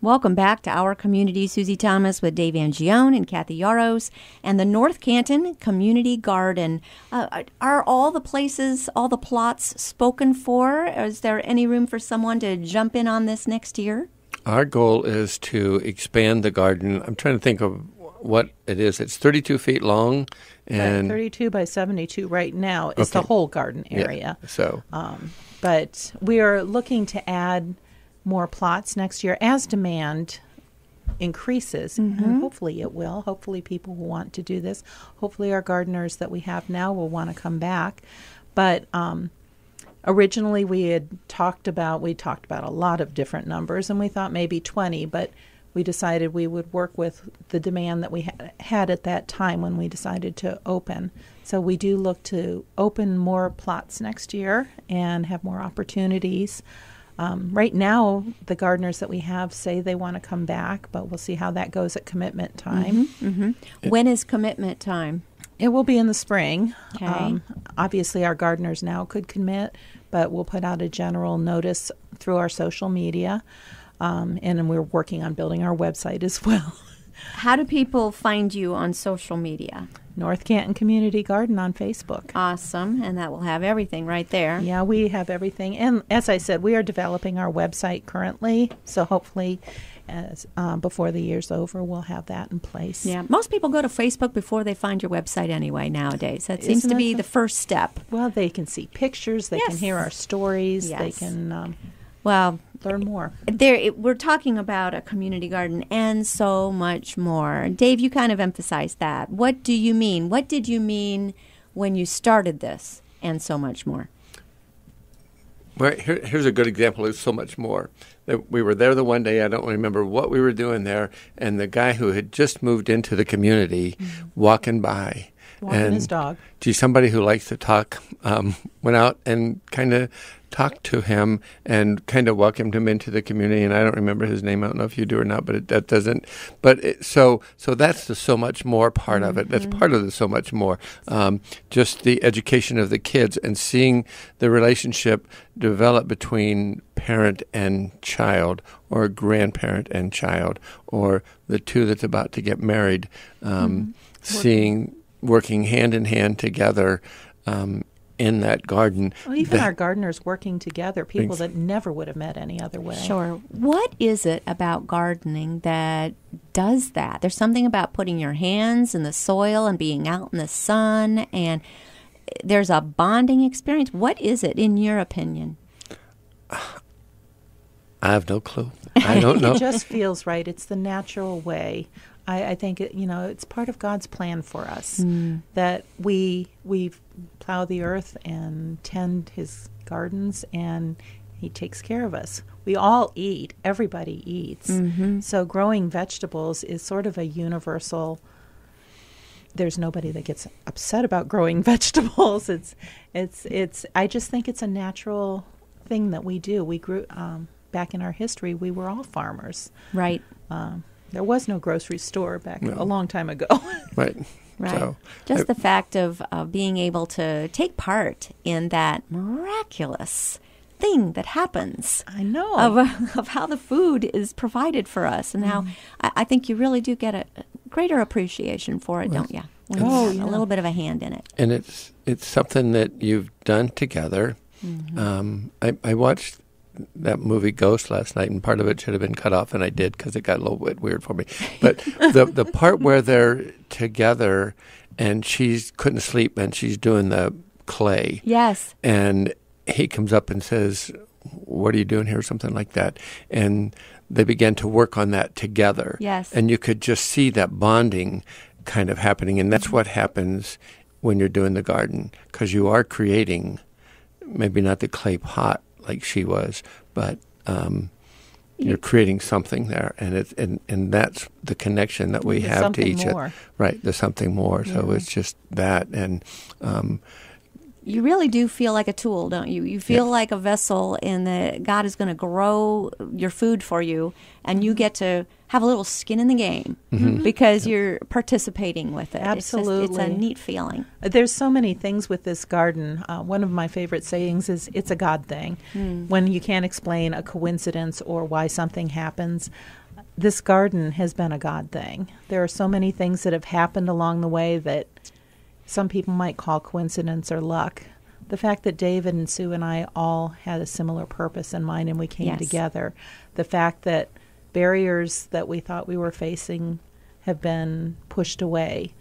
Welcome back to Our Community. Susie Thomas with Dave Angione and Kathy Yaros and the North Canton Community Garden. Are all the places, all the plots spoken for? Is there any room for someone to jump in on this next year? Our goal is to expand the garden. I'm trying to think of what it is. It's 32 feet long. And 32 by 72 right now is the whole garden area. Yeah, so, but we are looking to add more plots next year as demand increases, and hopefully it will. Hopefully people will want to do this. Hopefully our gardeners that we have now will want to come back. But originally we talked about a lot of different numbers, and we thought maybe 20, but we decided we would work with the demand that we had at that time when we decided to open. So we do look to open more plots next year and have more opportunities. Right now, the gardeners that we have say they want to come back, but we'll see how that goes at commitment time. When is commitment time? It will be in the spring. Okay. Obviously, our gardeners now could commit, but we'll put out a general notice through our social media, and we're working on building our website as well. How do people find you on social media? North Canton Community Garden on Facebook. Awesome, and that will have everything right there. Yeah, we have everything. And as I said, we are developing our website currently, so hopefully before the year's over, we'll have that in place. Yeah, most people go to Facebook before they find your website anyway nowadays. That seems to be the first step. Well, they can see pictures, they can hear our stories, they can learn more. We're talking about a community garden and so much more. Dave, you kind of emphasized that. What do you mean? What did you mean when you started this and so much more? Well, here's a good example of so much more. We were there the one day, I don't remember what we were doing there, and the guy who had just moved into the community walking by. Walking his dog. Gee, somebody who likes to talk went out and kind of talked to him and kind of welcomed him into the community. And I don't remember his name. I don't know if you do or not, but that doesn't. But so that's the so much more part of it. That's part of the so much more. Just the education of the kids and seeing the relationship develop between parent and child, or grandparent and child, or the two that's about to get married. Seeing working hand in hand together in that garden. Well, even our gardeners working together, people that never would have met any other way. Sure. What is it about gardening that does that? There's something about putting your hands in the soil and being out in the sun, and there's a bonding experience. What is it, in your opinion? I have no clue. I don't know. It just feels right. It's the natural way. I think it's part of God's plan for us that we plow the earth and tend His gardens, and He takes care of us. We all eat. Everybody eats. So growing vegetables is sort of a universal. There's nobody that gets upset about growing vegetables. It's. I just think it's a natural thing that we do. We grew back in our history. We were all farmers. Right. There was no grocery store back a long time ago. Right. Right. So, just the fact of being able to take part in that miraculous thing that happens. I know. Of how the food is provided for us, and how I think you really do get a greater appreciation for it, don't you? When you have a little bit of a hand in it. And it's something that you've done together. I watched that movie Ghost last night, and part of it should have been cut off, and I did because it got a little bit weird for me. But the part where they're together and she couldn't sleep and she's doing the clay. Yes. And he comes up and says, "What are you doing here?" or something like that. And they began to work on that together. Yes. And you could just see that bonding kind of happening. And that's what happens when you're doing the garden, because you are creating, maybe not the clay pot like she was, but you're creating something there, and that's the connection that we have to each other. Right, there's something more. Yeah. So it's just that, and you really do feel like a tool, don't you? You feel like a vessel, and that God is going to grow your food for you, and you get to have a little skin in the game because you're participating with it. Absolutely. It's a neat feeling. There's so many things with this garden. One of my favorite sayings is, it's a God thing. When you can't explain a coincidence or why something happens, this garden has been a God thing. There are so many things that have happened along the way that some people might call coincidence or luck. The fact that David and Sue and I all had a similar purpose in mind and we came together. The fact that barriers that we thought we were facing have been pushed away.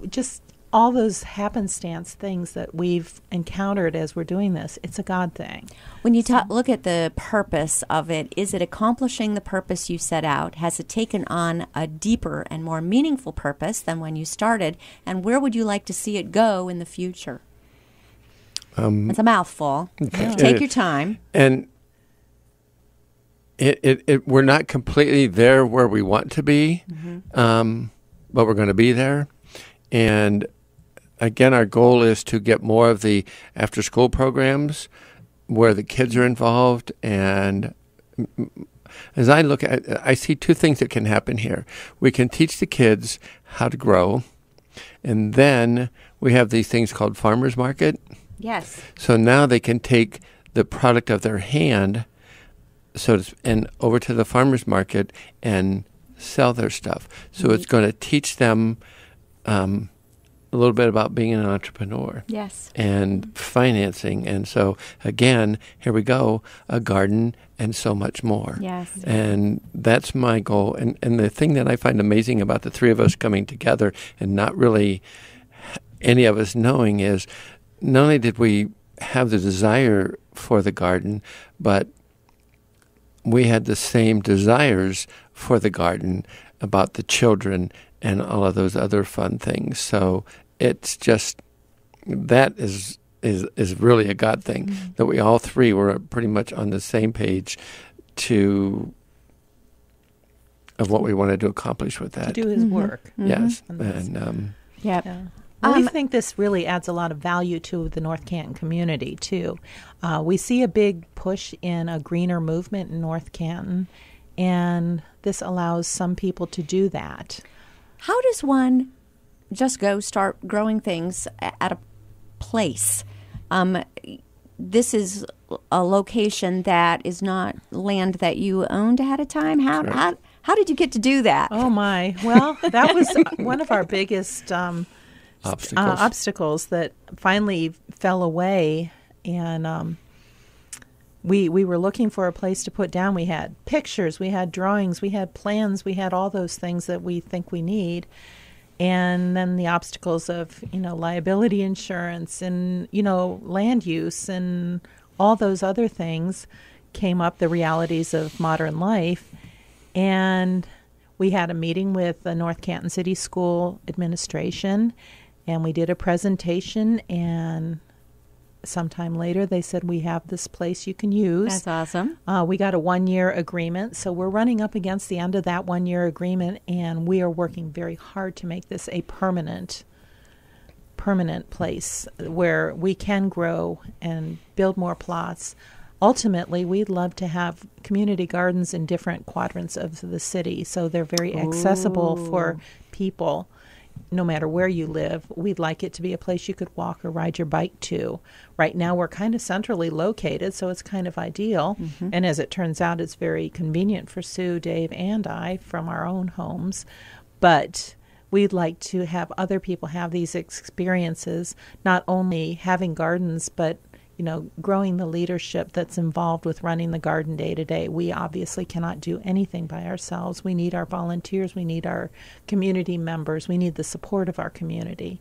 Just all those happenstance things that we've encountered as we're doing this, it's a God thing. When you look at the purpose of it, is it accomplishing the purpose you set out? Has it taken on a deeper and more meaningful purpose than when you started? And where would you like to see it go in the future? It's a mouthful. Take your time. And we're not completely there where we want to be, but we're going to be there. And again, our goal is to get more of the after-school programs where the kids are involved. And as I look at it, I see two things that can happen here. We can teach the kids how to grow, and then we have these things called farmers market. Yes. So now they can take the product of their hand and over to the farmers market and sell their stuff. So it's going to teach them a little bit about being an entrepreneur. Yes. And financing. And so, again, here we go, a garden and so much more. Yes. And that's my goal. And the thing that I find amazing about the three of us coming together and not really any of us knowing is not only did we have the desire for the garden, but we had the same desires for the garden about the children and all of those other fun things. So it's just, that is really a God thing, that we all three were pretty much on the same page of what we wanted to accomplish with that. To do his work. Yes. And Yep. yeah. We think this really adds a lot of value to the North Canton community, too. We see a big push in a greener movement in North Canton, and this allows some people to do that. How does one just go start growing things at a place? This is a location that is not land that you owned ahead of time. How did you get to do that? Oh, my. Well, that was one of our biggest obstacles that finally fell away, and we were looking for a place to put down. We had pictures, we had drawings, we had plans, we had all those things that we think we need, and then the obstacles of liability insurance and land use and all those other things came up, the realities of modern life. And we had a meeting with the North Canton City School administration, and we did a presentation, and sometime later they said, we have this place you can use. That's awesome. We got a 1-year agreement, so we're running up against the end of that 1-year agreement, and we are working very hard to make this a permanent place where we can grow and build more plots. Ultimately, we'd love to have community gardens in different quadrants of the city, so they're very accessible for people. No matter where you live, we'd like it to be a place you could walk or ride your bike to. Right now, we're kind of centrally located, so it's kind of ideal. And as it turns out, it's very convenient for Sue, Dave, and I from our own homes. But we'd like to have other people have these experiences, not only having gardens, but growing the leadership that's involved with running the garden day to day. We obviously cannot do anything by ourselves. We need our volunteers. We need our community members. We need the support of our community.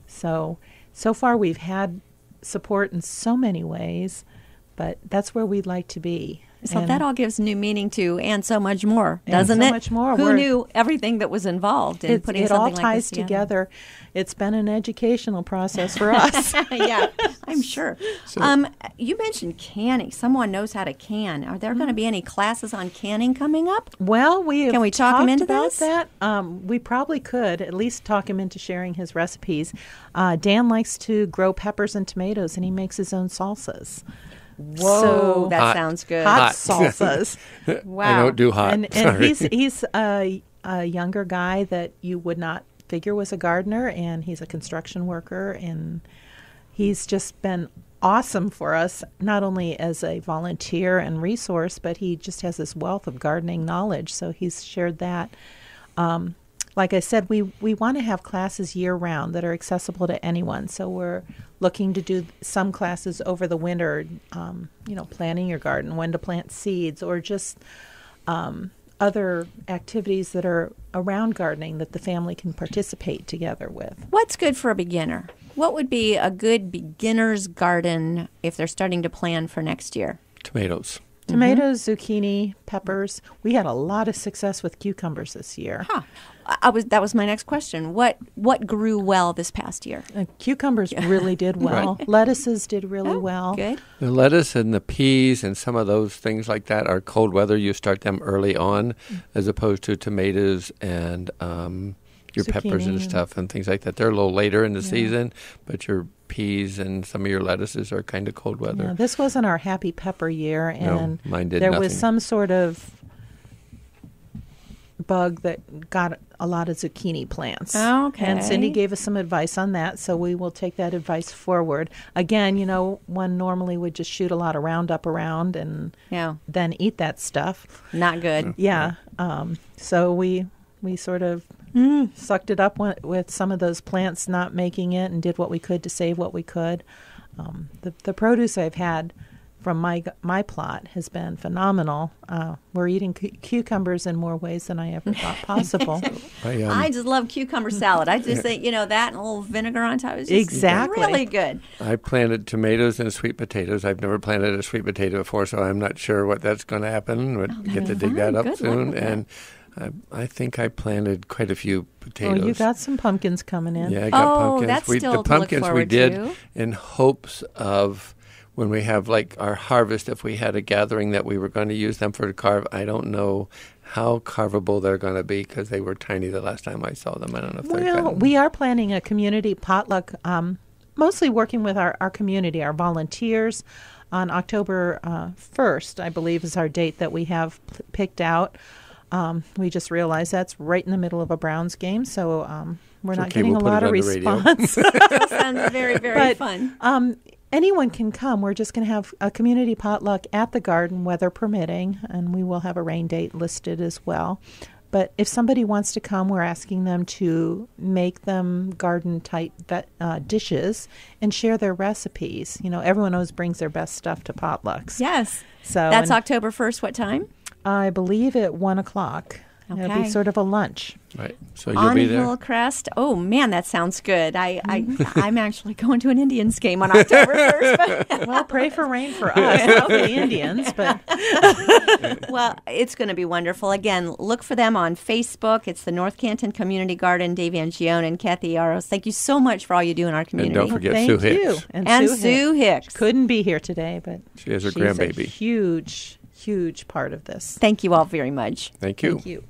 So far we've had support in so many ways, but that's where we'd like to be. So that all gives new meaning to and so much more, doesn't it? So much more. Who knew everything that was involved in putting something like this together? It all ties together. It's been an educational process for us. Yeah, I'm sure. You mentioned canning. Someone knows how to can. Are there going to be any classes on canning coming up? Well, can we talk him into about this? That. We probably could at least talk him into sharing his recipes. Dan likes to grow peppers and tomatoes, and he makes his own salsas. Whoa, so that sounds good. Hot salsas. Wow. I don't do hot. And he's a younger guy that you would not figure was a gardener, and he's a construction worker, and he's just been awesome for us, not only as a volunteer and resource, but he just has this wealth of gardening knowledge. So he's shared that. Like I said, we want to have classes year-round that are accessible to anyone. So we're looking to do some classes over the winter, planting your garden, when to plant seeds, or just other activities that are around gardening that the family can participate together with. What's good for a beginner? What would be a good beginner's garden if they're starting to plan for next year? Tomatoes. Tomatoes, zucchini, peppers. We had a lot of success with cucumbers this year. Huh. That was my next question. What grew well this past year? Cucumbers really did well. Right. Lettuces did really well. Good. The lettuce and the peas and some of those things like that are cold weather. You start them early on, as opposed to tomatoes and your peppers and stuff and things like that. They're a little later in the season, but your peas and some of your lettuces are kind of cold weather. Yeah, this wasn't our happy pepper year, and no, mine did there nothing. was some sort of bug that got a lot of zucchini plants. Okay. And Cindy gave us some advice on that, so we will take that advice forward. Again, one normally would just shoot a lot of Roundup around and then eat that stuff. Not good. Yeah. So we sort of sucked it up with some of those plants not making it, and did what we could to save what we could. The produce I've had from my plot has been phenomenal. We're eating cucumbers in more ways than I ever thought possible. I just love cucumber salad. I just think, that and a little vinegar on top is just exactly really good. I planted tomatoes and sweet potatoes. I've never planted a sweet potato before, so I'm not sure what that's going to happen. We'll get to dig that up Good soon. luck with And I think I planted quite a few potatoes. Oh, you got some pumpkins coming in. Yeah, I got pumpkins. That's still the to look pumpkins we forward did to. in hopes of when we have like our harvest, if we had a gathering that we were going to use them for to carve. I don't know how carvable they're going to be because they were tiny the last time I saw them. I don't know if they're Well, we are planning a community potluck, mostly working with our community, our volunteers. On October 1st, I believe, is our date that we have picked out. We just realized that's right in the middle of a Browns game, so we're not getting we'll a put lot it of on the radio. response. That sounds very, very fun. Anyone can come. We're just going to have a community potluck at the garden, weather permitting, and we will have a rain date listed as well. But if somebody wants to come, we're asking them to make them garden-type dishes and share their recipes. Everyone always brings their best stuff to potlucks. Yes. So that's October 1st. What time? I believe at 1:00. Okay. It'll be sort of a lunch. Right. So you'll On be there. Hillcrest. Oh, man, that sounds good. I'm actually going to an Indians game on October 1st. Well, pray for rain for us, not for the Indians. But Well, it's going to be wonderful. Again, look for them on Facebook. It's the North Canton Community Garden. Dave Angione and Kathy Yaros. Thank you so much for all you do in our community. And don't forget thank Sue you. Hicks. And Sue Hicks. Couldn't be here today, but She has her she's grandbaby. a huge part of this. Thank you all very much. Thank you. Thank you.